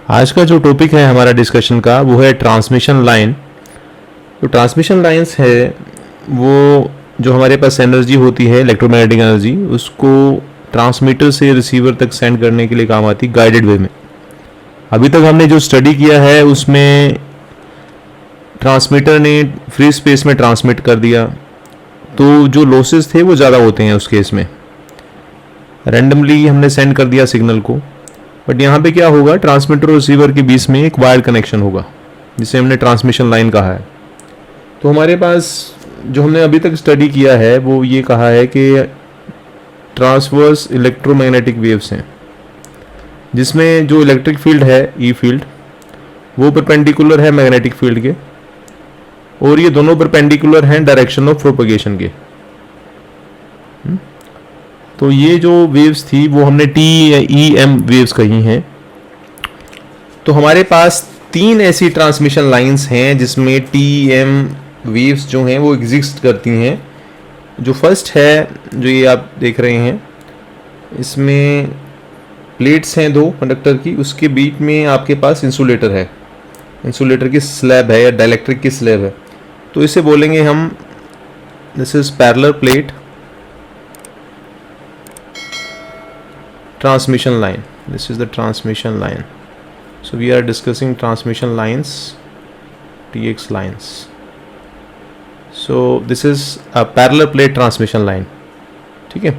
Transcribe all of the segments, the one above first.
आज का जो टॉपिक है हमारा डिस्कशन का वो है ट्रांसमिशन लाइन। तो ट्रांसमिशन लाइंस है वो जो हमारे पास एनर्जी होती है इलेक्ट्रोमैग्नेटिक एनर्जी उसको ट्रांसमीटर से रिसीवर तक सेंड करने के लिए काम आती है गाइडेड वे में। अभी तक हमने जो स्टडी किया है उसमें ट्रांसमीटर ने फ्री स्पेस में ट्रांसमिट कर दिया तो जो लॉसेस थे वो ज़्यादा होते हैं उस केस में। रैंडमली हमने सेंड कर दिया सिग्नल को, बट यहाँ पे क्या होगा, ट्रांसमीटर और रिसीवर के बीच में एक वायर्ड कनेक्शन होगा जिसे हमने ट्रांसमिशन लाइन कहा है। तो हमारे पास जो हमने अभी तक स्टडी किया है वो ये कहा है कि ट्रांसवर्स इलेक्ट्रोमैग्नेटिक वेव्स हैं जिसमें जो इलेक्ट्रिक फील्ड है ई फील्ड वो परपेंडिकुलर है मैग्नेटिक फील्ड के, और ये दोनों परपेंडिकुलर हैं डायरेक्शन ऑफ प्रोपगेशन के। तो ये जो वेव्स थी वो हमने टी या ई एम वेव्स कही हैं। तो हमारे पास तीन ऐसी ट्रांसमिशन लाइंस हैं जिसमें टी एम वेव्स जो हैं वो एग्जिस्ट करती हैं। जो फर्स्ट है जो ये आप देख रहे हैं, इसमें प्लेट्स हैं दो कंडक्टर की, उसके बीच में आपके पास इंसुलेटर है, इंसुलेटर की स्लैब है या डाइलेक्ट्रिक की स्लैब है। तो इसे बोलेंगे हम this is parallel plate transmission line. This is the transmission line. So we are discussing transmission lines, TX lines. So this is a parallel plate transmission line. ठीक है।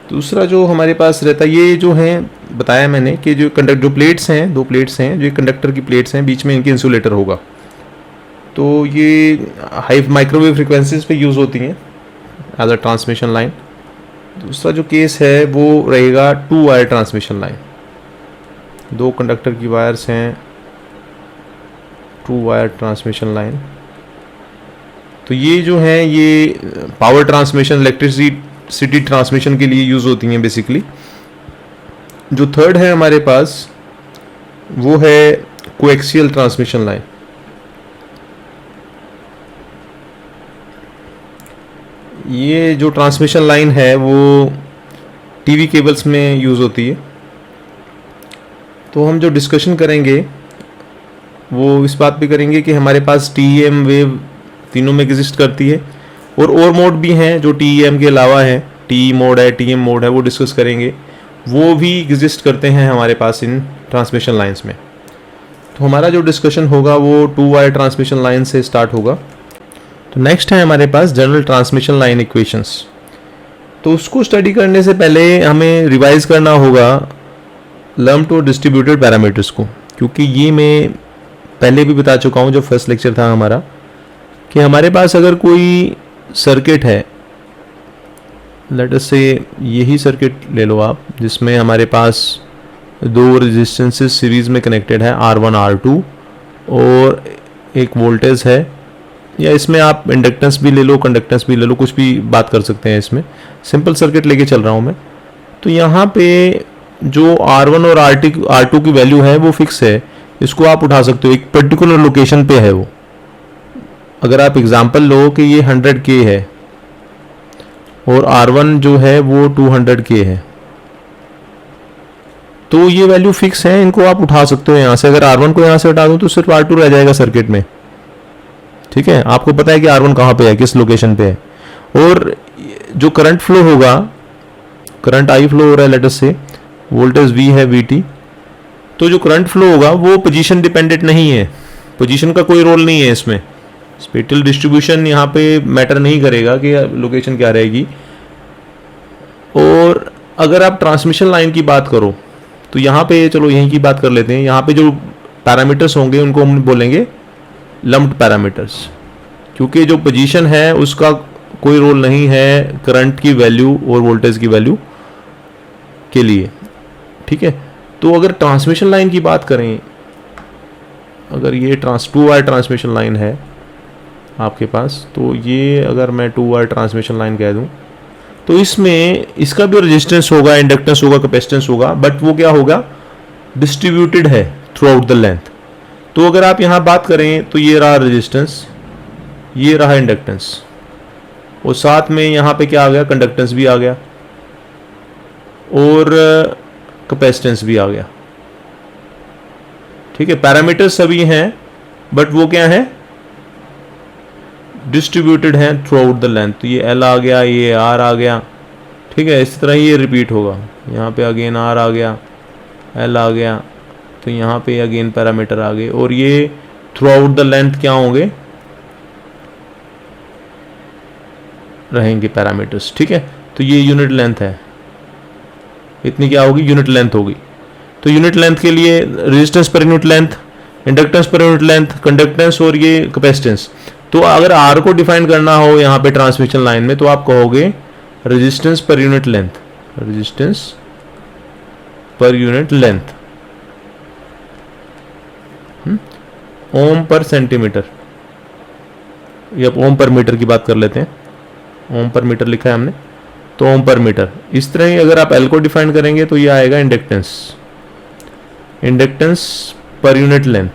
दूसरा जो हमारे पास रहता है, ये जो है बताया मैंने कि जो प्लेट्स हैं, दो प्लेट्स हैं, जो कंडक्टर की प्लेट्स हैं, बीच में इनके इंसुलेटर होगा। तो ये हाई माइक्रोवेव फ्रिक्वेंसीज पे यूज़ होती हैं एज अ ट्रांसमिशन लाइन। दूसरा जो केस है वो रहेगा टू वायर ट्रांसमिशन लाइन। दो कंडक्टर की वायर्स हैं, टू वायर ट्रांसमिशन लाइन। तो ये जो है ये पावर ट्रांसमिशन, इलेक्ट्रिसिटी ट्रांसमिशन के लिए यूज़ होती हैं बेसिकली। जो थर्ड है हमारे पास वो है कोएक्सियल ट्रांसमिशन लाइन। ये जो ट्रांसमिशन लाइन है वो टीवी केबल्स में यूज़ होती है। तो हम जो डिस्कशन करेंगे वो इस बात पे करेंगे कि हमारे पास टीएम वेव तीनों में एग्जिस्ट करती है, और मोड भी हैं जो टीएम के अलावा है, टी मोड है, टीएम मोड है, वो डिस्कस करेंगे। वो भी एग्जिस्ट करते हैं हमारे पास इन ट्रांसमिशन लाइंस में। तो हमारा जो डिस्कशन होगा वो टू वायर ट्रांसमिशन लाइन से स्टार्ट होगा। तो नेक्स्ट है हमारे पास जनरल ट्रांसमिशन लाइन इक्वेशंस। तो उसको स्टडी करने से पहले हमें रिवाइज करना होगा लम्प्ड और डिस्ट्रीब्यूटेड पैरामीटर्स को, क्योंकि ये मैं पहले भी बता चुका हूँ जो फर्स्ट लेक्चर था हमारा, कि हमारे पास अगर कोई सर्किट है, लेट अस से यही सर्किट ले लो आप, जिसमें हमारे पास दो रेजिस्टेंसेस सीरीज में कनेक्टेड है R1 R2 और एक वोल्टेज है, या इसमें आप इंडक्टेंस भी ले लो, कंडक्टेंस भी ले लो, कुछ भी बात कर सकते हैं। इसमें सिंपल सर्किट लेके चल रहा हूँ मैं। तो यहाँ पे जो R1 और R2 की वैल्यू है वो फिक्स है, इसको आप उठा सकते हो, एक पर्टिकुलर लोकेशन पे है वो। अगर आप एग्जांपल लो कि ये 100K है और R1 जो है वो 200K है, तो ये वैल्यू फिक्स है, इनको आप उठा सकते हो यहाँ से। अगर R1 को यहाँ से हटा दो तो सिर्फ R2 रह जाएगा सर्किट में। ठीक है, आपको पता है कि R1 कहाँ पे है, किस लोकेशन पे है। और जो करंट फ्लो होगा, करंट I फ्लो हो रहा है, लेट अस से वोल्टेज V है VT, तो जो करंट फ्लो होगा वो पोजीशन डिपेंडेंट नहीं है, पोजीशन का कोई रोल नहीं है इसमें। स्पेटियल डिस्ट्रीब्यूशन यहाँ पे मैटर नहीं करेगा कि लोकेशन क्या रहेगी। और अगर आप ट्रांसमिशन लाइन की बात करो तो यहाँ पे चलो यहीं की बात कर लेते हैं। यहाँ पे जो पैरामीटर्स होंगे उनको हम बोलेंगे लम्प्ड पैरामीटर्स, क्योंकि जो पोजीशन है उसका कोई रोल नहीं है करंट की वैल्यू और वोल्टेज की वैल्यू के लिए। ठीक है, तो अगर ट्रांसमिशन लाइन की बात करें, अगर ये टू वायर ट्रांसमिशन लाइन है आपके पास, तो ये अगर मैं टू वायर ट्रांसमिशन लाइन कह दूं तो इसमें इसका भी रेजिस्टेंस होगा, इंडक्टेंस होगा, कैपेसिटेंस होगा, बट वो क्या होगा, डिस्ट्रीब्यूटेड है थ्रू आउट द लेंथ। तो अगर आप यहाँ बात करें तो ये रहा रेजिस्टेंस, ये रहा इंडक्टेंस, और साथ में यहाँ पे क्या आ गया, कंडक्टेंस भी आ गया और कैपेसिटेंस भी आ गया। ठीक है, पैरामीटर्स सभी हैं बट वो क्या है, डिस्ट्रीब्यूटेड हैं थ्रू आउट द लेंथ। तो ये एल आ गया, ये आर आ गया, ठीक है, इसी तरह ये रिपीट होगा। यहाँ पे अगेन आर आ गया, एल आ गया, तो यहाँ पे अगेन पैरामीटर आ गए, और ये थ्रू आउट द लेंथ क्या होंगे, रहेंगे पैरामीटर्स, ठीक है। तो ये यूनिट लेंथ है, इतनी क्या होगी, यूनिट लेंथ होगी। तो यूनिट लेंथ के लिए resistance per unit length, inductance पर यूनिट लेंथ, कंडक्टेंस और ये कैपेसिटेंस। तो अगर आर को डिफाइन करना हो यहाँ पे ट्रांसमिशन लाइन में, तो आप कहोगे resistance per unit length, resistance per unit length, ohm per centimetre, या ओम पर मीटर की बात कर लेते हैं, ओम पर मीटर लिखा है हमने, तो ओम पर मीटर। इस तरह ही अगर आप एल को डिफाइन करेंगे तो ये आएगा इंडक्टेंस, इंडक्टेंस पर यूनिट लेंथ,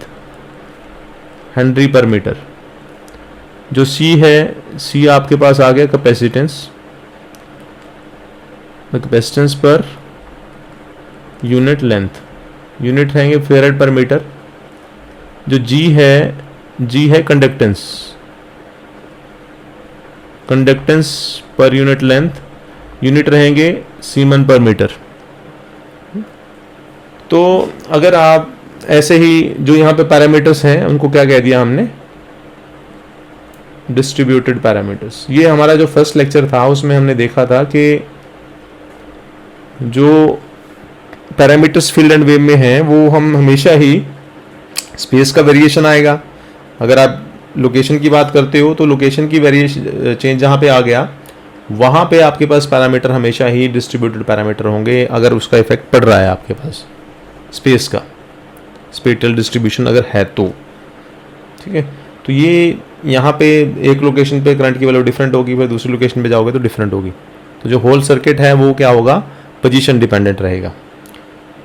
हेनरी पर मीटर। जो सी है, सी आपके पास आ गया कैपेसिटेंस, कैपेसिटेंस पर यूनिट लेंथ, यूनिट रहेंगे फेरेड पर मीटर। जो जी है कंडक्टेंस, कंडक्टेंस पर यूनिट लेंथ, यूनिट रहेंगे सीमन पर मीटर। तो अगर आप ऐसे ही जो यहाँ पे पैरामीटर्स हैं उनको क्या कह दिया हमने, डिस्ट्रीब्यूटेड पैरामीटर्स। ये हमारा जो फर्स्ट लेक्चर था उसमें हमने देखा था कि जो पैरामीटर्स फील्ड एंड वेव में हैं वो हम हमेशा ही स्पेस का वेरिएशन आएगा। अगर आप लोकेशन की बात करते हो तो लोकेशन की वेरिएशन चेंज जहाँ पे आ गया वहाँ पे आपके पास पैरामीटर हमेशा ही डिस्ट्रीब्यूटेड पैरामीटर होंगे, अगर उसका इफेक्ट पड़ रहा है आपके पास स्पेस का, स्पेटियल डिस्ट्रीब्यूशन अगर है तो, ठीक है। तो ये यहाँ पे एक लोकेशन पे करंट की वैल्यू डिफरेंट होगी, फिर दूसरी लोकेशन पे जाओगे तो डिफरेंट होगी। तो जो होल सर्किट है वो क्या होगा, पोजीशन डिपेंडेंट रहेगा।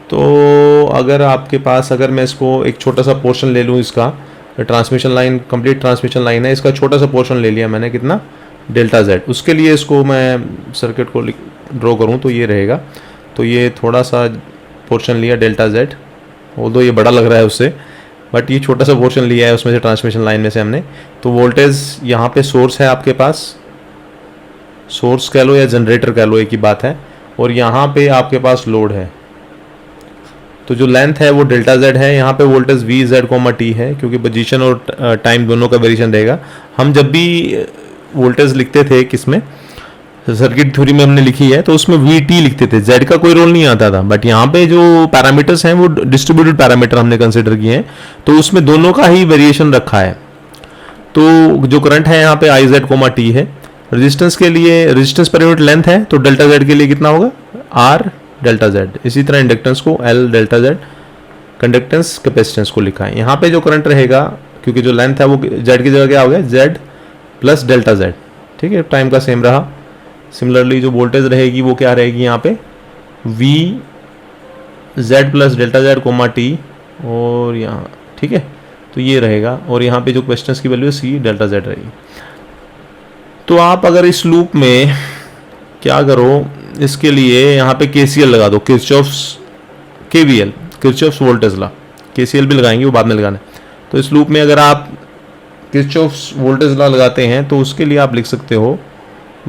तो अगर आपके पास, अगर मैं इसको एक छोटा सा पोर्शन ले लूँ, इसका transmission line, complete transmission line है, इसका छोटा सा पोर्शन ले लिया मैंने, कितना, डेल्टा जेड। उसके लिए इसको मैं सर्किट को ड्रॉ करूँ तो ये रहेगा। तो ये थोड़ा सा पोर्शन लिया डेल्टा जेड, वो ये बड़ा लग रहा है उससे, बट ये छोटा सा पोर्शन लिया है उसमें से, ट्रांसमिशन लाइन में से हमने। तो वोल्टेज यहाँ पे सोर्स है आपके पास, सोर्स कह लो या जनरेटर कह लो, एक ही बात है, और यहाँ पे आपके पास लोड है। तो जो लेंथ है वो डेल्टा जेड है, यहाँ पे voltage V Z comma t है, क्योंकि पोजीशन और टाइम दोनों का वेरिएशन रहेगा। हम जब भी वोल्टेज लिखते थे किसमें, सर्किट थ्योरी में हमने लिखी है, तो उसमें वी टी लिखते थे, जेड का कोई रोल नहीं आता था। बट यहाँ पे जो पैरामीटर्स हैं वो डिस्ट्रीब्यूटेड पैरामीटर हमने कंसिडर किए हैं, तो उसमें दोनों का ही वेरिएशन रखा है। तो जो करंट है यहाँ पे आई जेड कोमा टी है। रेजिस्टेंस के लिए, रेजिस्टेंस पर यूनिट लेंथ है, तो डेल्टा जेड के लिए कितना होगा, आर डेल्टा जेड। इसी तरह इंडक्टेंस को L delta Z, conductance capacitance को लिखा है। यहाँ पे जो करंट रहेगा, क्योंकि जो लेंथ है वो जेड की जगह क्या हो गया, जेड प्लस डेल्टा जेड, ठीक है, टाइम का सेम रहा। सिमिलरली जो वोल्टेज रहेगी वो क्या रहेगी यहाँ पे, v Z plus delta Z comma t, और यहाँ, ठीक है, तो ये रहेगा। और यहाँ पे जो क्वेश्चंस की वैल्यू है सी डेल्टा जेड रहेगी। तो आप अगर इस लूप में क्या करो, इसके लिए यहाँ पे केसीएल लगा दो, Kirchhoff's KVL, Kirchhoff's voltage law, KCL भी लगाएंगे, वो बाद में लगाना है। तो इस लूप में अगर आप किरचॉफ्स वोल्टेज लॉ लगाते हैं तो उसके लिए आप लिख सकते हो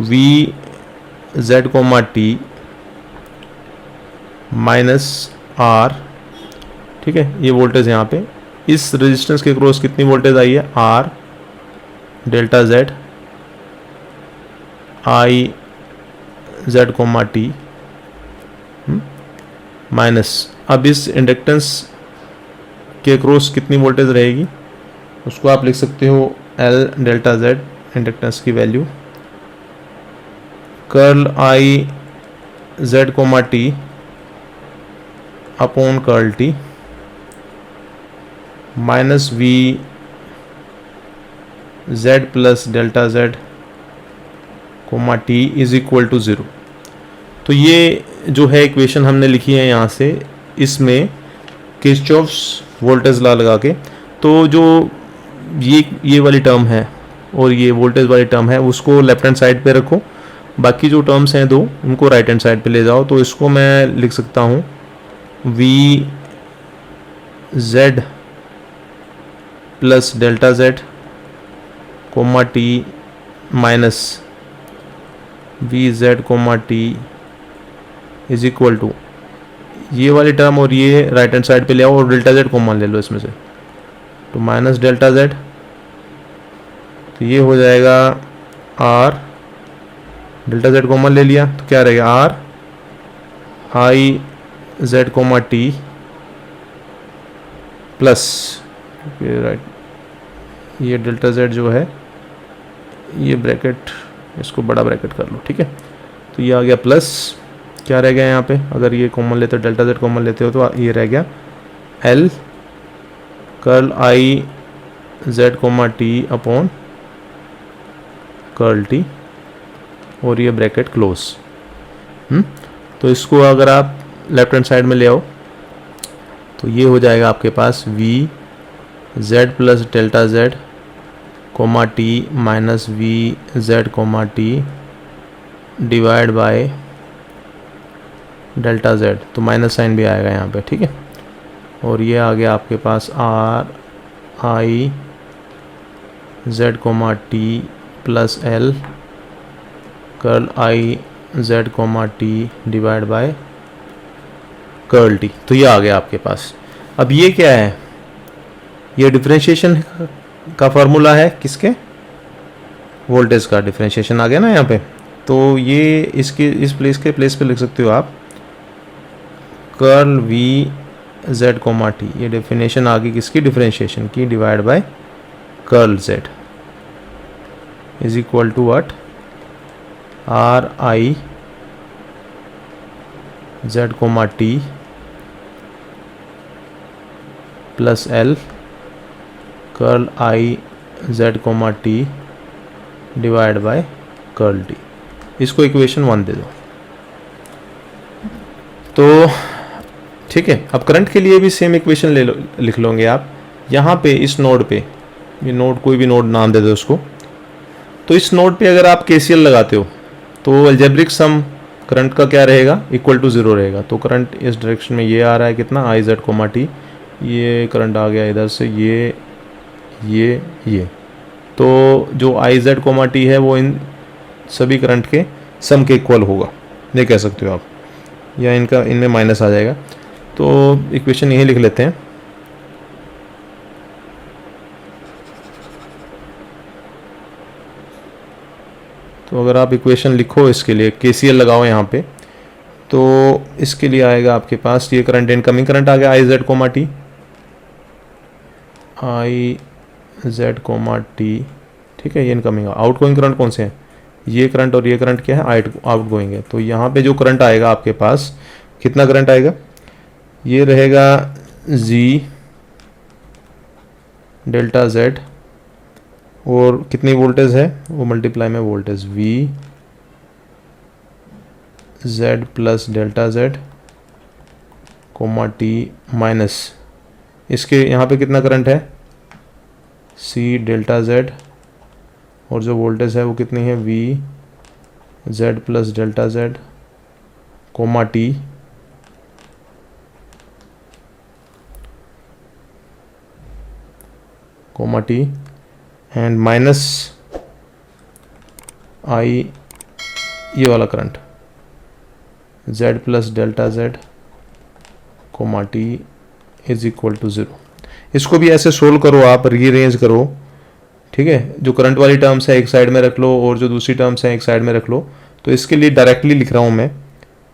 v Z comma T minus r, ठीक है, ये वोल्टेज यहाँ पे इस रेजिस्टेंस के क्रॉस कितनी वोल्टेज आई है, r delta z i Z comma T minus, अब इस इंडक्टेंस के क्रॉस कितनी वोल्टेज रहेगी, उसको आप लिख सकते हो एल डेल्टा जेड, इंडक्टेंस की value, curl I Z comma T upon curl t minus V Z plus delta Z comma T is equal to 0। तो ये जो है इक्वेशन हमने लिखी है यहाँ से, इसमें किरचॉफ्स वोल्टेज लॉ लगा के, तो जो ये वाली टर्म है और ये वोल्टेज वाली टर्म है उसको लेफ्ट हैंड साइड पे रखो, बाकी जो टर्म्स हैं दो उनको राइट हैंड साइड पे ले जाओ। तो इसको मैं लिख सकता हूँ v Z plus delta Z comma T minus V Z comma T is equal to ये वाली टर्म और ये राइट हैंड साइड पे ले आओ और डेल्टा जेड कॉमन ले लो इसमें से, तो माइनस डेल्टा जेड, तो ये हो जाएगा आर, डेल्टा जेड कॉमन ले लिया तो क्या रहेगा R I Z comma T plus right, ये डेल्टा जेड जो है ये ब्रैकेट इसको बड़ा ब्रैकेट कर लो, ठीक है। तो ये आ गया प्लस, क्या रह गया यहाँ पे, अगर ये कॉमन लेते हो डेल्टा जेड कॉमन लेते हो तो ये रह गया L curl I Z comma T upon curl T, और ये ब्रैकेट क्लोज। तो इसको अगर आप लेफ्ट हैंड साइड में ले आओ तो ये हो जाएगा आपके पास V Z plus delta Z comma T minus V Z comma T divide by delta Z, तो माइनस साइन भी आएगा यहाँ पे, ठीक है। और ये आ गया आपके पास R I Z comma T plus L curl I Z comma T divide by curl T, तो ये आ गया आपके पास। अब ये क्या है, ये डिफरेंशिएशन का फॉर्मूला है, किसके, वोल्टेज का डिफरेंशिएशन आ गया ना यहाँ पे। तो ये इसके इस प्लेस पे लिख सकते हो आप curl V Z comma T, ये डेफिनेशन आ गई किसकी, डिफरेंशिएशन की, divide by curl Z is equal to what, R I Z comma T plus L curl I Z comma T divide by curl T. इसको equation 1 दे दो। तो ठीक है, अब करंट के लिए भी सेम इक्वेशन ले लो, लिख लोगे आप यहाँ पे इस नोड पे, ये नोड कोई भी नोड नाम दे दो उसको। तो इस नोड पे अगर आप KCL लगाते हो तो अलजेब्रिक सम करंट का क्या रहेगा, इक्वल टू 0 रहेगा। तो करंट इस डायरेक्शन में ये आ रहा है कितना, आई जेड कोमा टी, ये करंट आ गया इधर से ये तो जो आई जेड कोमा टी है वो इन सभी करंट के सम के इक्वल होगा, ये कह सकते हो आप, या इनका इनमें माइनस आ जाएगा। तो इक्वेशन यही लिख लेते हैं, तो अगर आप इक्वेशन लिखो इसके लिए KCL लगाओ यहाँ पे, तो इसके लिए आएगा आपके पास ये करंट, इनकमिंग करंट आ गया I Z comma T, I Z comma T, ठीक है, ये इनकमिंग। आउट गोइंग करंट कौन से हैं, ये करंट और ये करंट क्या है, आउट गोइंग है। तो यहाँ पे जो करंट आएगा आपके पास, कितना करंट आएगा, ये रहेगा जी डेल्टा जेड, और कितनी वोल्टेज है वो मल्टीप्लाई में voltage V Z plus delta Z comma T minus इसके यहाँ पे कितना करंट है, सी डेल्टा जेड, और जो वोल्टेज है वो कितनी है, V Z plus delta Z comma T and minus I ये वाला current z plus delta Z comma T is equal to 0। इसको भी ऐसे सोल्व करो आप, रीअरेंज करो, ठीक है। जो करंट वाली टर्म्स है एक साइड में रख लो और जो दूसरी टर्म्स है एक साइड में रख लो। तो इसके लिए डायरेक्टली लिख रहा हूँ मैं,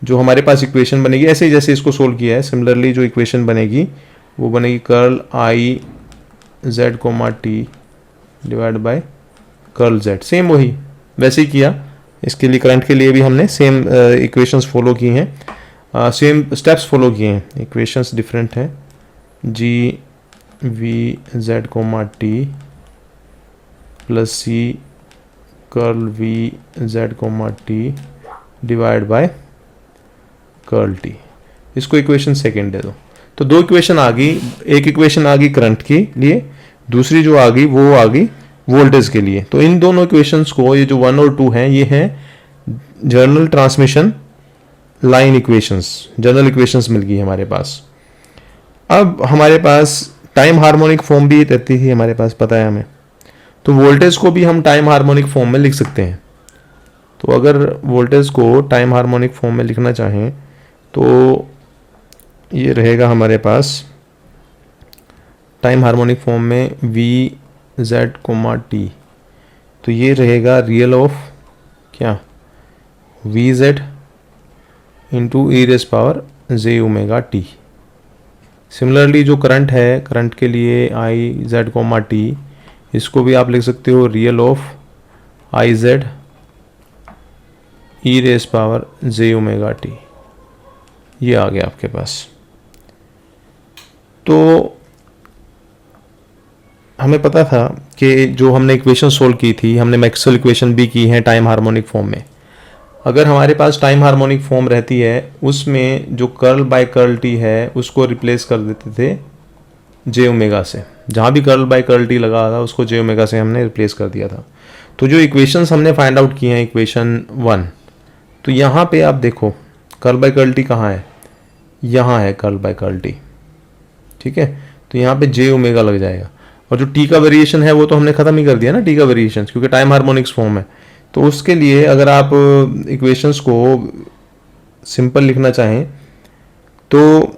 जो हमारे पास इक्वेशन बनेगी ऐसे ही जैसे इसको सोल्व किया है, सिमिलरली जो इक्वेशन बनेगी वो बनेगी curl I Z comma T divide by curl Z, same वही वैसे ही किया। इसके लिए करंट के लिए भी हमने सेम इक्वेशंस फॉलो की हैं, सेम स्टेप्स फॉलो किए हैं, इक्वेशंस डिफरेंट हैं, G V Z comma T plus C curl V Z comma T divide by curl T. इसको इक्वेशन सेकेंड दे दो। तो दो इक्वेशन आ गई, एक इक्वेशन आ गई करंट के लिए, दूसरी जो आ गई वो आ गई वोल्टेज के लिए। तो इन दोनों इक्वेशंस को, ये जो 1 और 2 हैं, ये हैं general transmission line equations, general equations मिल गई हमारे पास। अब हमारे पास टाइम हार्मोनिक फॉर्म भी रहती है हमारे पास, पता है हमें। तो वोल्टेज को भी हम टाइम हार्मोनिक फॉर्म में लिख सकते हैं। तो अगर वोल्टेज को टाइम हार्मोनिक फॉर्म में लिखना चाहें तो ये रहेगा हमारे पास टाइम हार्मोनिक फॉर्म में वी जेड कोमा टी। तो ये रहेगा रियल ऑफ क्या, वी जेड इंटू ई रेस पावर जे ओमेगा टी। सिमिलरली जो करंट है, करंट के लिए आई जेड कोमा टी, इसको भी आप लिख सकते हो real of I Z E raise power J omega T. ये आ गया आपके पास। तो हमें पता था कि जो हमने इक्वेशन सोल्व की थी, हमने मैक्सवेल इक्वेशन भी की है टाइम हार्मोनिक फॉर्म में। अगर हमारे पास टाइम हार्मोनिक फॉर्म रहती है, उसमें जो कर्ल बाय कर्ल टी है उसको रिप्लेस कर देते थे जे ओमेगा से। जहाँ भी कर्ल बाय कर्ल टी लगा था उसको जे ओमेगा से हमने रिप्लेस कर दिया था। तो जो इक्वेशंस हमने फाइंड आउट किए हैं, इक्वेशन 1, तो यहाँ पे आप देखो कर्ल बाय कर्ल टी कहाँ है, यहाँ है कर्ल बाय कर्ल टी, ठीक है। तो यहाँ पे जे ओमेगा लग जाएगा। और जो टी का वेरिएशन है वो तो हमने खत्म ही कर दिया ना, टी का वेरिएशन, क्योंकि टाइम हार्मोनिक्स फॉर्म है। तो उसके लिए अगर आप इक्वेशंस को सिंपल लिखना चाहें तो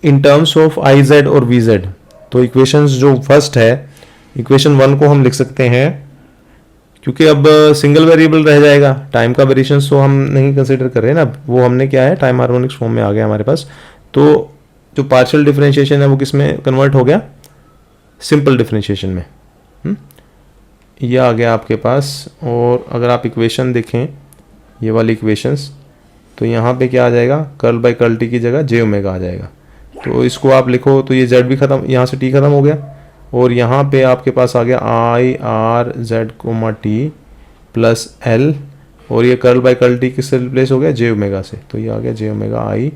in terms of I Z और वी जेड, तो इक्वेशंस जो फर्स्ट है, इक्वेशन 1 को हम लिख सकते हैं, क्योंकि अब सिंगल वेरिएबल रह जाएगा, टाइम का वेरिएशन तो हम नहीं कंसिडर कर रहे हैं ना, वो हमने क्या है टाइम हार्मोनिक्स फॉर्म में आ गया हमारे पास। तो जो पार्शियल डिफरेंशिएशन है वो किस में कन्वर्ट हो गया, सिंपल डिफरेंशिएशन में। ये आ गया आपके पास। और अगर आप इक्वेशन देखें, ये वाली इक्वेशंस, तो यहाँ पे क्या आ जाएगा, कर्ल बाय कर्ल टी की जगह जे ओमेगा आ जाएगा। तो इसको आप लिखो तो ये जेड भी खत्म, यहाँ से टी खत्म हो गया, और यहाँ पे आपके पास आ गया I R Z comma T plus L, और ये कर्ल बाय कर्ल टी किससे रिप्लेस हो गया, जे ओमेगा से। तो ये आ गया J omega I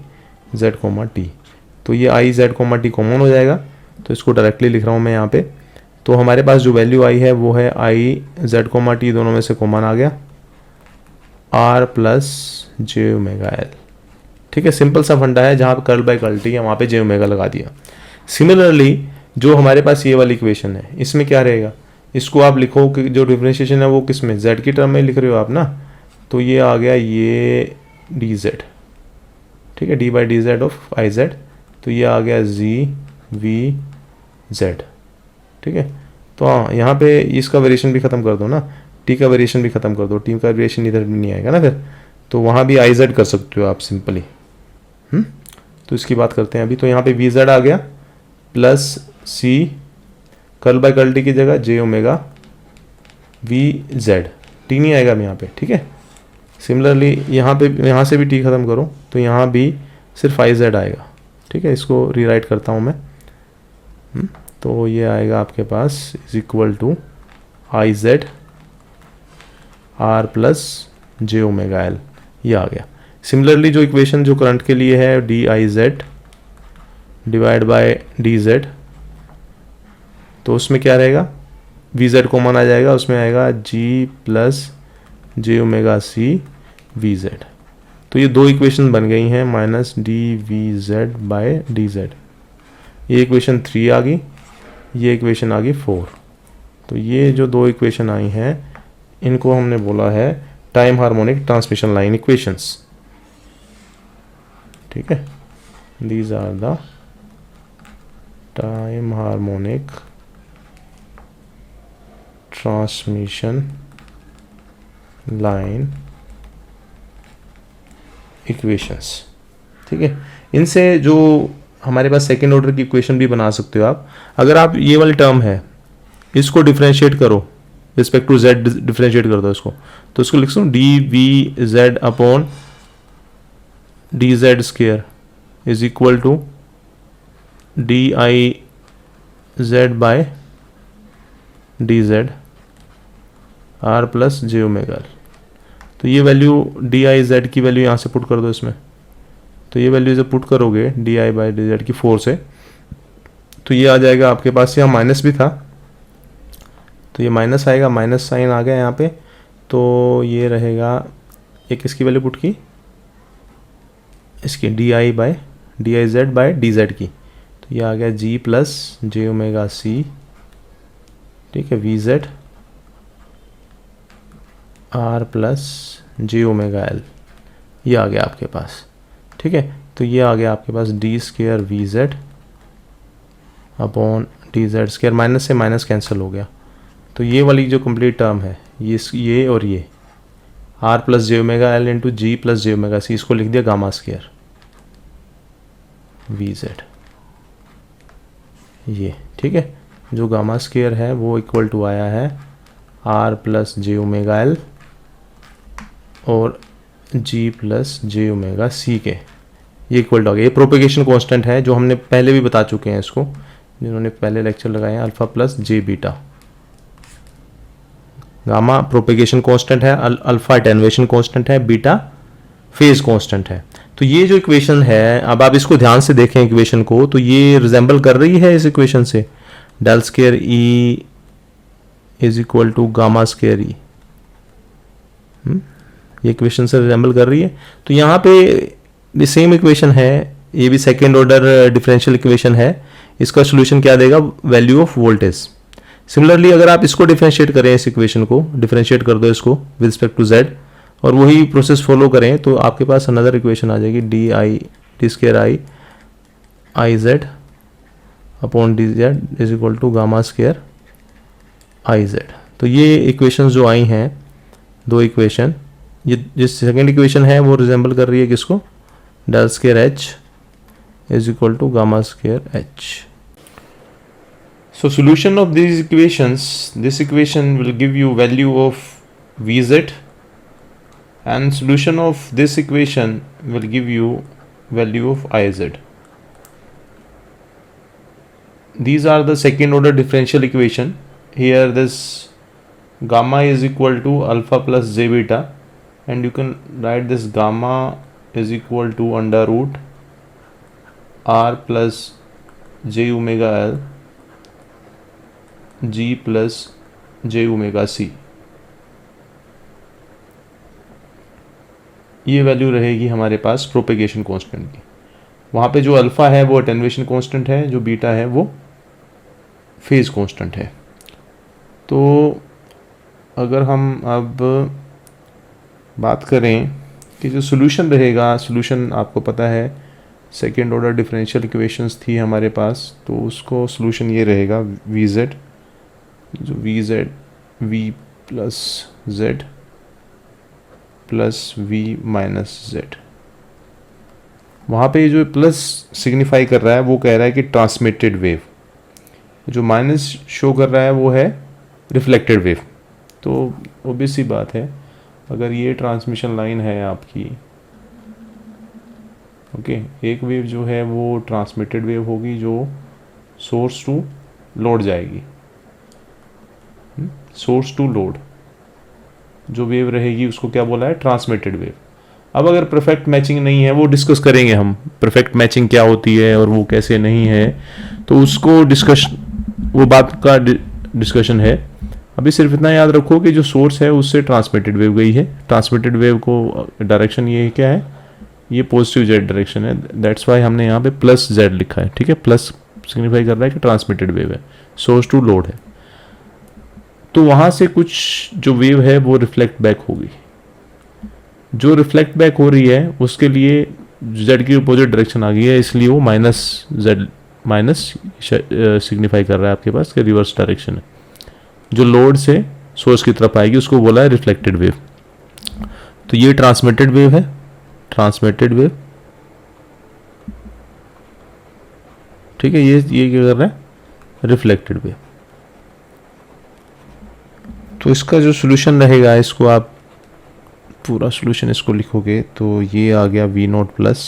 Z comma T. तो ये I Z comma T common हो जाएगा, तो इसको डायरेक्टली लिख रहा हूँ मैं यहाँ पे। तो हमारे पास जो वैल्यू आई है वो है आई जेड कोमा टी, दोनों में से कॉमन आ गया, आर प्लस जे ओमेगा एल। ठीक है, सिंपल सा फंडा है, जहाँ पे कर्ल बाय कर्ल टी है वहाँ पे जे ओमेगा लगा दिया। सिमिलरली जो हमारे पास ये वाली इक्वेशन है, इसमें क्या रहेगा, इसको आप लिखो कि जो डिफरेंशिएशन है वो किस में, जेड की टर्म में लिख रहे हो आप ना। तो ये आ गया ये डी जेड, ठीक है, D by d Z of I Z. तो ये आ गया जी वी जेड, ठीक है। तो हाँ, यहाँ पे इसका वेरिएशन भी खत्म कर दो ना, टी का वेरिएशन भी खत्म कर दो, टी का वेरिएशन इधर भी नहीं आएगा ना फिर, तो वहाँ भी आई जेड कर सकते हो आप सिंपली। तो इसकी बात करते हैं अभी। तो यहाँ पे वी जेड आ गया plus C curl by curl T की जगह जे ओमेगा वी जेड, टी नहीं आएगा अब यहाँ पे, ठीक है। सिमिलरली यहाँ पे, यहाँ से भी टी खत्म करो तो यहाँ भी सिर्फ आई जेड आएगा, ठीक है। इसको रीराइट करता हूँ मैं। तो ये आएगा आपके पास is equal to I Z R plus J omega L, ये आ गया। सिमिलरली जो इक्वेशन जो करंट के लिए है, D I Z divide by D Z, तो उसमें क्या रहेगा, वी जेड कॉमन आ जाएगा, उसमें आएगा जी प्लस जे ओमेगा सी वी जेड। तो ये दो इक्वेशन बन गई हैं, minus D V Z by D Z. ये इक्वेशन 3 आ गई, ये इक्वेशन आ गई 4। तो ये जो दो इक्वेशन आई हैं इनको हमने बोला है time harmonic transmission line equations, ठीक है। These are the time harmonic transmission line equations, ठीक है। इनसे जो हमारे पास सेकेंड ऑर्डर की इक्वेशन भी बना सकते हो आप। अगर आप ये वाली टर्म है इसको डिफरेंशिएट करो, रिस्पेक्ट टू जेड डिफरेंशिएट कर दो इसको, तो इसको लिख सकूँ D we Z upon D Z square is equal to D I Z by D Z R plus J omega. तो ये वैल्यू डी आई जेड की वैल्यू यहाँ से पुट कर दो इसमें, तो ये वैल्यू जब पुट करोगे D I by d z की 4 से, तो ये आ जाएगा आपके पास, यहाँ माइनस भी था तो ये माइनस आएगा, माइनस साइन आ गया यहाँ पे। तो ये रहेगा, एक इसकी वैल्यू पुट की, इसकी D I z by d z की, तो तो ये आ गया जी प्लस जे ओमेगा सी, ठीक है, वी जेड आर प्लस जे ओमेगा एल, ये आ गया आपके पास, ठीक है। तो ये आ गया आपके पास D square V Z upon D Z square, minus से माइनस कैंसिल हो गया, तो ये वाली जो कंप्लीट टर्म है ये और ये आर प्लस जे omega L into G plus जे ओमेगा सी, इसको लिख दिया गामा स्क्वायर वी जेड, ये ठीक है। जो गामा स्क्वायर है वो इक्वल टू आया है आर प्लस जे ओमेगा एल और जी प्लस जे ओमेगा सी के, ये इक्वल टू आ गया। ये प्रोपेगेशन कांस्टेंट है जो हमने पहले भी बता चुके हैं इसको, जिन्होंने पहले लेक्चर लगाए हैं, अल्फा प्लस जे बीटा। गामा प्रोपेगेशन कांस्टेंट है, अल्फा अटेन्युएशन कांस्टेंट है, बीटा फेज कांस्टेंट है। तो ये जो इक्वेशन है, अब आप इसको ध्यान से देखें इक्वेशन को, तो ये रिजेंबल कर रही है इस इक्वेशन से, del square E is equal to gamma square E, ये इक्वेशन से रिजेंबल कर रही है। तो यहाँ पे ये सेम इक्वेशन है, ये भी सेकेंड ऑर्डर डिफरेंशियल इक्वेशन है, इसका सोल्यूशन क्या देगा, वैल्यू ऑफ वोल्टेज। सिमिलरली अगर आप इसको डिफरेंशिएट करें, इस इक्वेशन को डिफरेंशिएट कर दो इसको विद रिस्पेक्ट टू जेड, और वही प्रोसेस फॉलो करें, तो आपके पास अनदर इक्वेशन आ जाएगी D square I Z upon D Z is equal to gamma square I Z. तो ये इक्वेशन जो आई हैं, दो इक्वेशन, ये जिस सेकेंड इक्वेशन है वो रिजेंबल कर रही है किसको, del square H is equal to gamma square H. So solution of these equations, this equation will give you value of Vz, and solution of this equation will give you value of Iz. These are the second order differential equation. Here this gamma is equal to alpha plus j beta, and you can write this gamma is equal to under root r plus j omega l ji plus J omega सी, ये value रहेगी हमारे पास propagation constant की। वहाँ पे जो alpha है वो attenuation constant है, जो बीटा है वो फेज कांस्टेंट है। तो अगर हम अब बात करें कि जो सोल्यूशन रहेगा, सोल्यूशन आपको पता है सेकेंड ऑर्डर डिफरेंशियल इक्वेशंस थी हमारे पास, तो उसको सोल्यूशन ये रहेगा वी जेड, जो V Z V plus Z plus V minus Z. वहाँ पे जो प्लस सिग्निफाई कर रहा है वो कह रहा है कि ट्रांसमिटेड वेव, जो माइनस शो कर रहा है वो है रिफ्लेक्टेड वेव। तो ऑब्वियस सी बात है, अगर ये ट्रांसमिशन लाइन है आपकी, ओके, एक वेव जो है वो ट्रांसमिटेड वेव होगी जो सोर्स टू लोड जाएगी, सोर्स टू लोड जो वेव रहेगी उसको क्या बोला है, ट्रांसमिटेड वेव। अब अगर परफेक्ट मैचिंग नहीं है, वो डिस्कस करेंगे हम, परफेक्ट मैचिंग क्या होती है और वो कैसे नहीं है, तो उसको वो बात का डिस्कशन है। अभी सिर्फ इतना याद रखो कि जो सोर्स है उससे ट्रांसमिटेड वेव गई है, ट्रांसमिटेड वेव को डायरेक्शन ये क्या है, ये पॉजिटिव जेड डायरेक्शन है, दैट्स वाई हमने यहाँ पे प्लस जेड लिखा है, ठीक है। प्लस सिग्निफाई कर रहा है कि ट्रांसमिटेड वेव है, सोर्स टू लोड है। तो वहाँ से कुछ जो वेव है वो रिफ्लेक्ट बैक होगी, जो रिफ्लेक्ट बैक हो रही है उसके लिए जेड की अपोजिट डायरेक्शन आ गई है, इसलिए वो माइनस जेड माइनस सिग्निफाई कर रहा है आपके पास कि रिवर्स डायरेक्शन है, जो लोड से सोर्स की तरफ आएगी उसको बोला है रिफ्लेक्टेड वेव। तो ये ट्रांसमिटेड वेव है, ट्रांसमिटेड वेव, ठीक है। ये क्या कर रहा है, रिफ्लेक्टेड वेव। तो इसका जो सोल्यूशन रहेगा, इसको आप पूरा सोल्यूशन इसको लिखोगे तो ये आ गया V naught plus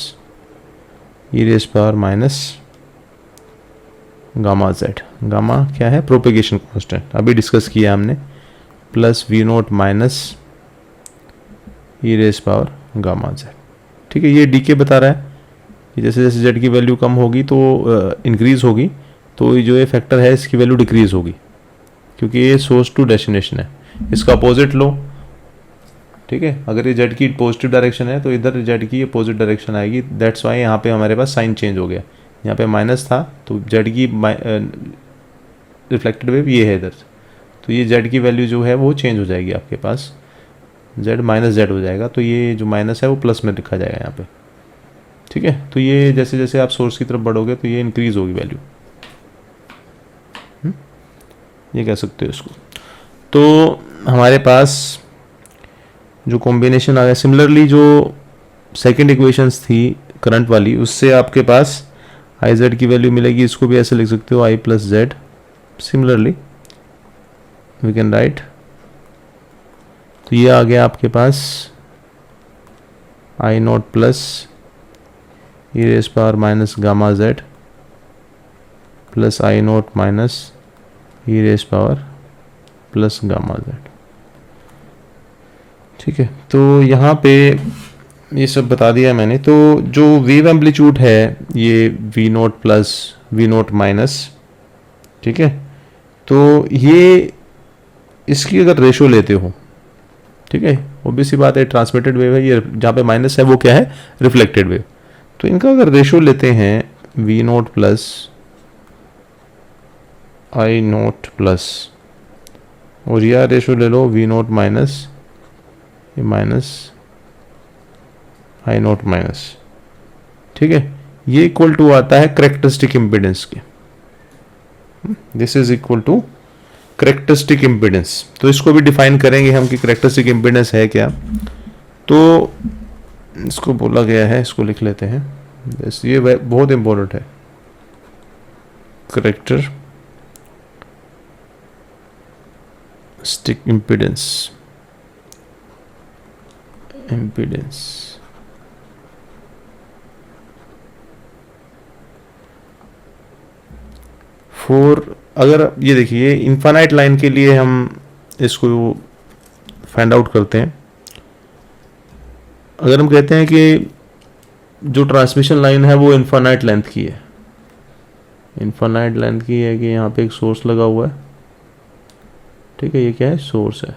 E raise power minus gamma Z. Gamma क्या है, प्रोपेगेशन कांस्टेंट, अभी डिस्कस किया हमने, plus V naught minus E raise power gamma Z, ठीक है। ये डी के बता रहा है कि जैसे जैसे जेड की वैल्यू कम होगी तो इंक्रीज़ होगी, तो जो ये फैक्टर है इसकी वैल्यू डिक्रीज़ होगी, क्योंकि ये सोर्स टू डेस्टिनेशन है। इसका अपोजिट लो, ठीक है। अगर ये जेड की पॉजिटिव डायरेक्शन है तो इधर जेड की अपोजिट डायरेक्शन आएगी, दैट्स वाई यहाँ पे हमारे पास साइन चेंज हो गया, यहाँ पे माइनस था तो जेड की रिफ्लेक्टेड वेव ये है इधर, तो ये जेड की वैल्यू जो है वो चेंज हो जाएगी आपके पास, जेड माइनस जेड हो जाएगा, तो ये जो माइनस है वो प्लस में लिखा जाएगा यहाँ पे, ठीक है। तो ये जैसे जैसे आप सोर्स की तरफ बढ़ोगे तो ये इंक्रीज होगी वैल्यू, ये कह सकते हो इसको। तो हमारे पास जो कॉम्बिनेशन आ गया, सिमिलरली जो सेकंड इक्वेशंस थी करंट वाली, उससे आपके पास आई जेड की वैल्यू मिलेगी, इसको भी ऐसे लिख सकते हो I plus Z, similarly we can write. तो ये आ गया आपके पास I naught plus E raise power minus gamma Z plus I naught minus E raise power plus gamma Z, ठीक है। तो यहाँ पे ये सब बता दिया मैंने। तो जो वेव एम्पलीट्यूड है ये V naught plus V naught minus, ठीक है। तो ये इसकी अगर रेशो लेते हो, ठीक है, ऑब्वियसली बात है ट्रांसमिटेड वेव है, ये जहाँ पे माइनस है वो क्या है, रिफ्लेक्टेड वेव। तो इनका अगर रेशो लेते हैं we naught plus I naught plus, और यह रेशो ले लो वी नोट माइनस ये माइनस आई नोट माइनस, ठीक है, ये इक्वल टू आता है करेक्टरिस्टिक इम्पीडेंस के, this is equal to characteristic impedance. तो इसको भी डिफाइन करेंगे हम कि करेक्टरिस्टिक इम्पीडेंस है क्या। तो इसको बोला गया है, इसको लिख लेते हैं, ये बहुत इंपॉर्टेंट है, करेक्टरिस्टिक इम्पीडेंस, इम्पीडेंस फॉर, अगर ये देखिए इनफाइनाइट लाइन के लिए हम इसको फाइंड आउट करते हैं। अगर हम कहते हैं कि जो ट्रांसमिशन लाइन है वो इनफाइनाइट लेंथ की है, इनफाइनाइट लेंथ की है कि यहाँ पे एक सोर्स लगा हुआ है, ठीक है, ये क्या है, सोर्स है,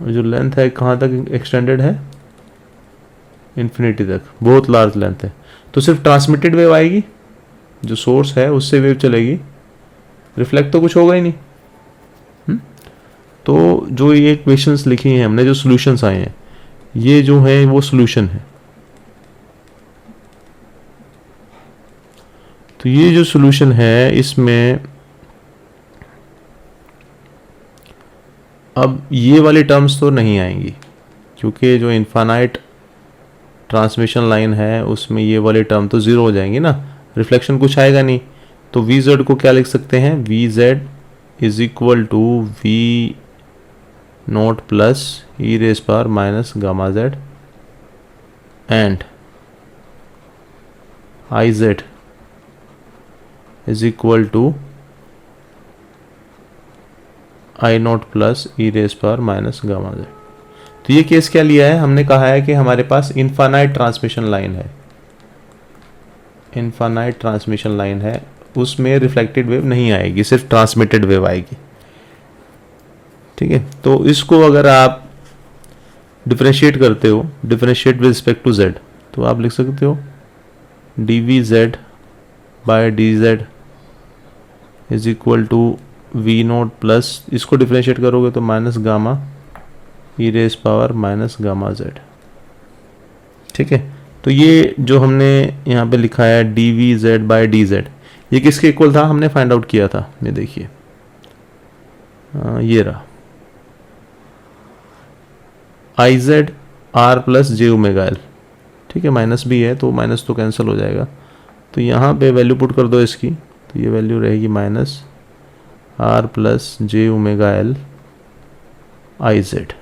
और जो लेंथ है कहाँ तक एक्सटेंडेड है, इन्फिनिटी तक, बहुत लार्ज लेंथ है। तो सिर्फ ट्रांसमिटेड वेव आएगी, जो सोर्स है उससे वेव चलेगी, रिफ्लेक्ट तो कुछ होगा ही नहीं। तो जो ये इक्वेशंस लिखी हैं हमने, जो सॉल्यूशंस आए हैं, ये जो है वो सॉल्यूशन है। तो ये जो सॉल्यूशन है इसमें अब ये वाली टर्म्स तो नहीं आएंगी, क्योंकि जो इनफाइनाइट ट्रांसमिशन लाइन है उसमें ये वाली टर्म तो ज़ीरो हो जाएंगी ना, रिफ्लेक्शन कुछ आएगा नहीं। तो वी जेड को क्या लिख सकते हैं, V Z is equal to we naught plus E raise power minus gamma Z and I Z is equal to I naught plus E raise power minus gamma Z. तो ये case क्या लिया है, हमने कहा है कि हमारे पास इनफाइनाइट ट्रांसमिशन लाइन है, इनफाइनाइट ट्रांसमिशन लाइन है, उसमें रिफ्लेक्टेड वेव नहीं आएगी, सिर्फ ट्रांसमिटेड वेव आएगी, ठीक है। तो इसको अगर आप डिफरेंशिएट करते हो, differentiate with respect to z, तो आप लिख सकते हो d V Z by D Z is equal to we naught plus, इसको डिफरेंशिएट करोगे तो minus gamma e raise power minus gamma Z, ठीक है। तो ये जो हमने यहाँ पे लिखा है D V Z by D Z, ये किसके इक्वल था, हमने फाइंड आउट किया था, ये देखिए ये रहा I Z R plus J omega L, ठीक है, माइनस भी है तो माइनस तो कैंसिल हो जाएगा। तो यहाँ पे वैल्यू पुट कर दो इसकी, तो ये वैल्यू रहेगी minus R plus J omega L I Z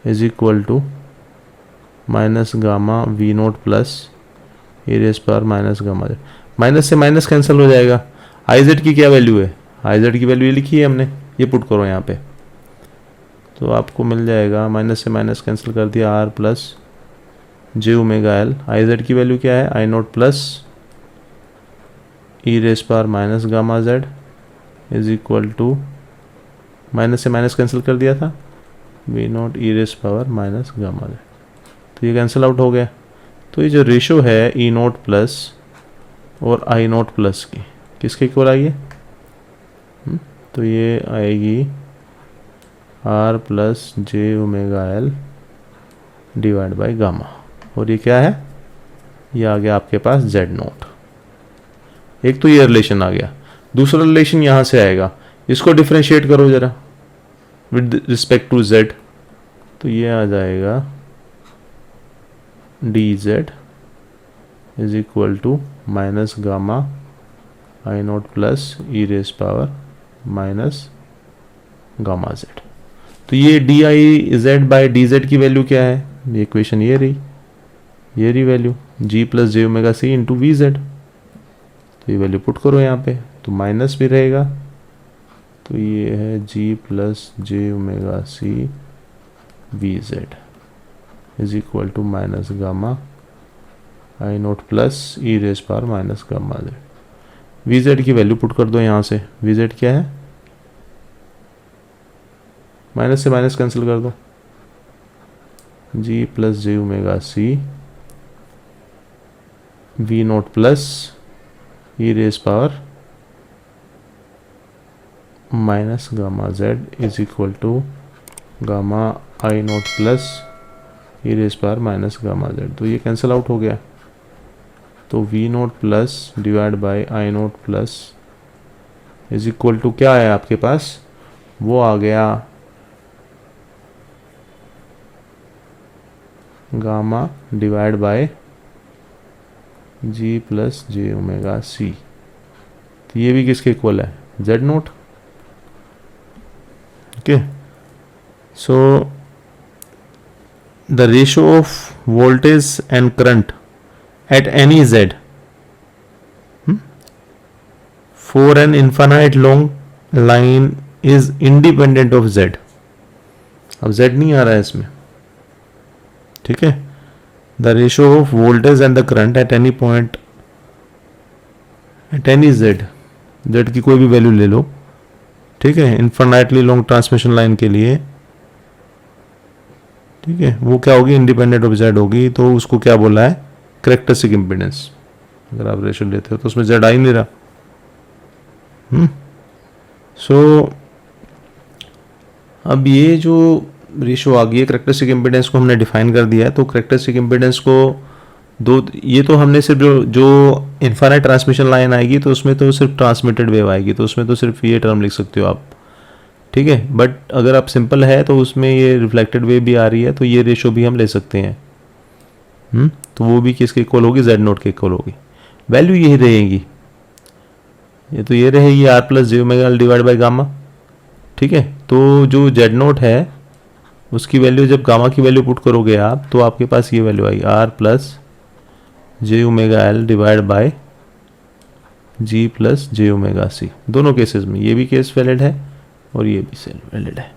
is equal to minus gamma V naught plus E raise power minus gamma Z, minus से माइनस कैंसिल हो जाएगा। आई जेड की क्या वैल्यू है, आई जेड की value ये लिखी है हमने, ये पुट करो यहाँ पे, तो आपको मिल जाएगा, माइनस से माइनस कैंसिल कर दिया, r plus J omega L, I Z की वैल्यू क्या है, i naught plus E raise power minus gamma z is equal to, minus से माइनस कैंसिल कर दिया था, v naught e raise power minus gamma Z, तो ये cancel out हो गया। तो तो ये जो रेशो है ई नोट प्लस और आई नोट प्लस की किसके इक्वल आई है? तो ये आएगी R plus J omega L divide by gamma, और ये क्या है? ये आ गया आपके पास जेड नोट। एक तो ये रिलेशन आ गया, दूसरा रिलेशन यहाँ से आएगा, इसको डिफ्रेंशिएट करो जरा विद रिस्पेक्ट टू जेड, तो ये आ जाएगा d Z is equal to minus gamma i naught plus E raise power minus gamma Z. तो ये d I z by d z की वैल्यू क्या है? ये इक्वेशन ये रही वैल्यू जी प्लस जे omega c into v Z. तो ये वैल्यू पुट करो यहाँ पे, तो माइनस भी रहेगा, तो ये है g plus J omega C V Z is equal to minus gamma i naught plus E raise power minus gamma z. V z की वैल्यू पुट कर दो यहाँ से, वी जेड क्या है? माइनस से माइनस कैंसिल कर दो, g plus J omega C v naught plus E raise power minus gamma z is equal to gamma i naught plus E raise power minus gamma Z. तो ये cancel out हो गया, तो v naught plus divide by i naught plus is equal to क्या है आपके पास? वो आ गया gamma divide by ji plus J omega c. तो ये भी किसके इक्वल है? Z note. Okay, so the ratio of voltage and current at any Z for an infinite long line is independent of Z. अब Z नहीं आ रहा है इसमें, ठीक है। The ratio of voltage and the current at any point at any Z, Z की कोई भी वैल्यू ले लो, ठीक है, इनफाइनाइटली लॉन्ग ट्रांसमिशन लाइन के लिए, ठीक है, वो क्या होगी? इंडिपेंडेंट ऑफ जेड होगी। तो उसको क्या बोला है? Characteristic impedance. अगर आप रेशो लेते हो तो उसमें जेड आ ही नहीं रहा। सो अब ये जो रेशो आ गई है, कैरेक्टरिस्टिक इंपीडेंस को हमने डिफाइन कर दिया है। तो कैरेक्टरिस्टिक इंपीडेंस को दो, ये तो हमने सिर्फ जो इनफाइनाइट ट्रांसमिशन लाइन आएगी तो उसमें तो सिर्फ ट्रांसमिटेड वेव आएगी, तो उसमें तो सिर्फ ये टर्म लिख सकते हो आप, ठीक है। बट अगर आप सिंपल है तो उसमें ये रिफ्लेक्टेड वेव भी आ रही है, तो ये रेशो भी हम ले सकते हैं। तो वो भी किसके इक्वल होगी? जेड नोट के इक्वल होगी। वैल्यू यही रहेगी, ये तो ये रहेगी R plus J omega L divide by gamma, ठीक है। तो जो जेड नोट है उसकी वैल्यू जब गामा की वैल्यू पुट करोगे आप, तो आपके पास ये वैल्यू आएगी R plus J omega L divide by ji plus J omega C. दोनों केसेस में ये भी केस वैलिड है और ये भी वैलिड है,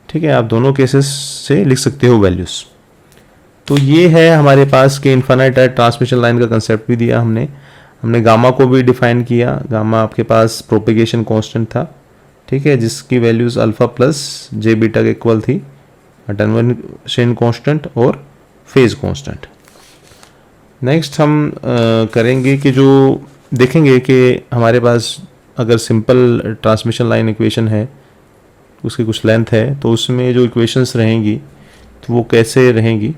ठीक है। आप दोनों केसेस से लिख सकते हो वैल्यूज। तो ये है हमारे पास के इनफाइनाइट ट्रांसमिशन लाइन का कंसेप्ट भी दिया हमने गामा को भी डिफाइन किया। गामा आपके पास प्रोपेगेशन कांस्टेंट था, ठीक है, जिसकी वैल्यूज अल्फा प्लस जे बीटा के इक्वल थी, अटेन्यूएशन कांस्टेंट और फेज कांस्टेंट। नेक्स्ट हम करेंगे कि जो देखेंगे कि हमारे पास अगर सिंपल ट्रांसमिशन लाइन इक्वेशन है, उसकी कुछ लेंथ है, तो उसमें जो इक्वेशंस रहेंगी तो वो कैसे रहेंगी,